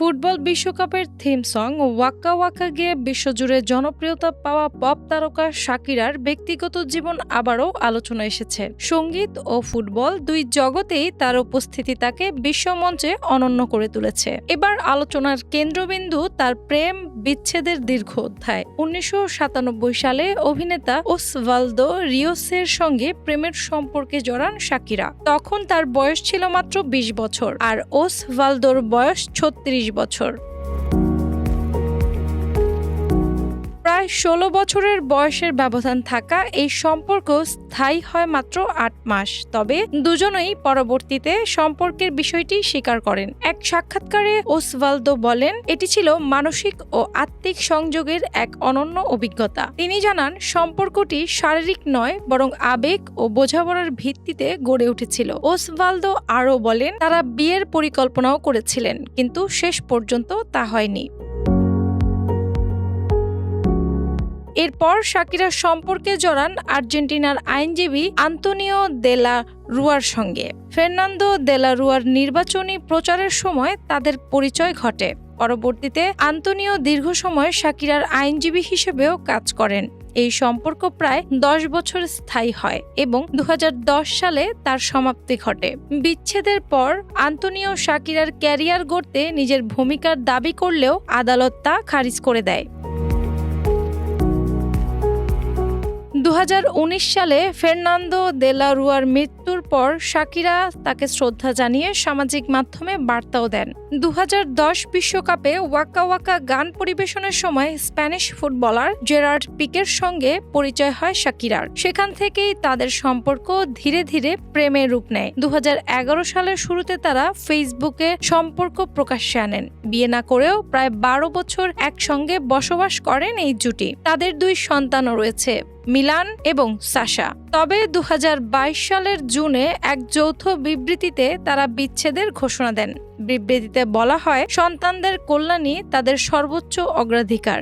Football বিশ্বকাপের theme song ওয়াক্কা ওয়াক্কা গেয়ে বিশ্বজুড়ে জনপ্রিয়তা পাওয়া পপ তারকা শাকিরার ব্যক্তিগত জীবন আবারও আলোচনায় এসেছে। সঙ্গীত ও ফুটবল দুই জগতেই তার উপস্থিতি তাকে বিশ্বমঞ্চে অনন্য করে তুলেছে। এবার আলোচনার কেন্দ্রবিন্দু তার প্রেম বিচ্ছেদের দীর্ঘ অধ্যায়। 1997 সালে অভিনেতা ওসভালদো রিওসের সঙ্গে প্রেমের সম্পর্কে জড়ান শাকিরা। তখন তার বয়স ছিল মাত্র 20 বছর আর ওসভালদোর বয়স 36 বছর। প্রায় 16 বছরের বয়সের ব্যবধান থাকা এই সম্পর্ক স্থায়ী হয় মাত্র 8 মাস। তবে দুজনেই পরবর্তীতে সম্পর্কের বিষয়টি স্বীকার করেন। এক সাক্ষাৎকারে ওসভালদো বলেন, এটি ছিল মানসিক ও আত্মিক সংযোগের এক অনন্য অভিজ্ঞতা। তিনি জানান, সম্পর্কটি শারীরিক নয় বরং আবেগ ও বোঝাপড়ার ভিত্তিতে গড়ে উঠেছিল। ওসভালদো আরও বলেন, তারা বিয়ের পরিকল্পনাও করেছিলেন, কিন্তু শেষ পর্যন্ত তা হয়নি। এরপর শাকিরা সম্পর্কে জড়ান আর্জেন্টিনার আইনজীবী আন্তোনিও দে লা রুয়ার সঙ্গে। ফার্নান্দো দে লা রুয়ার নির্বাচনী প্রচারের সময় তাদের পরিচয় ঘটে। পরবর্তীতে আন্তোনিও দীর্ঘ সময় শাকিরার আইনজীবী হিসেবেও কাজ করেন। এই সম্পর্ক প্রায় 10 বছর স্থায়ী হয় এবং 2010 সালে তার সমাপ্তি ঘটে। বিচ্ছেদের পর আন্তোনিও শাকিরার ক্যারিয়ার গড়তে নিজের ভূমিকার দাবি করলেও আদালত তা খারিজ করে দেয়। 2019 সালে ফার্নান্দো দে লা রুয়ার মৃত্যুর পর শাকিরা তাকে শ্রদ্ধা জানিয়ে সামাজিক মাধ্যমে বার্তাও দেন। 2010 বিশ্বকাপে ওয়াক্কা ওয়াক্কা গান পরিবেশনের সময় স্প্যানিশ ফুটবলার জেরার্ড পিকের সঙ্গে পরিচয় হয় শাকিরার। সেখান থেকেই তাদের সম্পর্ক ধীরে ধীরে প্রেমের রূপ নেয়। 2011 সালের শুরুতে তারা ফেসবুকে সম্পর্ক প্রকাশ্যে আনেন। বিয়ে না করেও প্রায় 12 বছর একসঙ্গে বসবাস করেন এই জুটি। তাদের 2 সন্তানও রয়েছে, মিলান এবং সাশা। তবে 2022 সালের জুনে এক যৌথ বিবৃতিতে তারা বিচ্ছেদের ঘোষণা দেন। বিবৃতিতে বলা হয়, সন্তানদের কল্যাণই তাদের সর্বোচ্চ অগ্রাধিকার।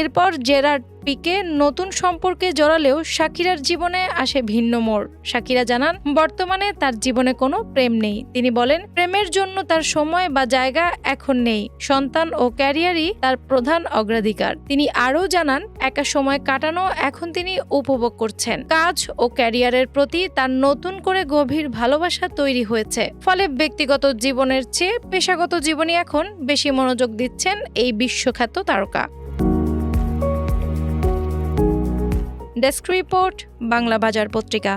এরপর জেরার্ড পিকে নতুন সম্পর্কে জড়ালেও শাকিরার জীবনে আসে ভিন্ন মোড়। শাকিরা জানান, বর্তমানে তার জীবনে কোনো প্রেম নেই। তিনি বলেন, প্রেমের জন্য তার সময় বা জায়গা এখন নেই। সন্তান ও ক্যারিয়ারই তার প্রধান অগ্রাধিকার। তিনি আরও জানান, একা সময় কাটানো এখন তিনি উপভোগ করছেন। কাজ ও ক্যারিয়ারের প্রতি তার নতুন করে গভীর ভালোবাসা তৈরি হয়েছে। ফলে ব্যক্তিগত জীবনের চেয়ে পেশাগত জীবনে এখন বেশি মনোযোগ দিচ্ছেন এই বিশ্বখ্যাত তারকা। ডেস্ক রিপোর্ট, বাংলা বাজার পত্রিকা।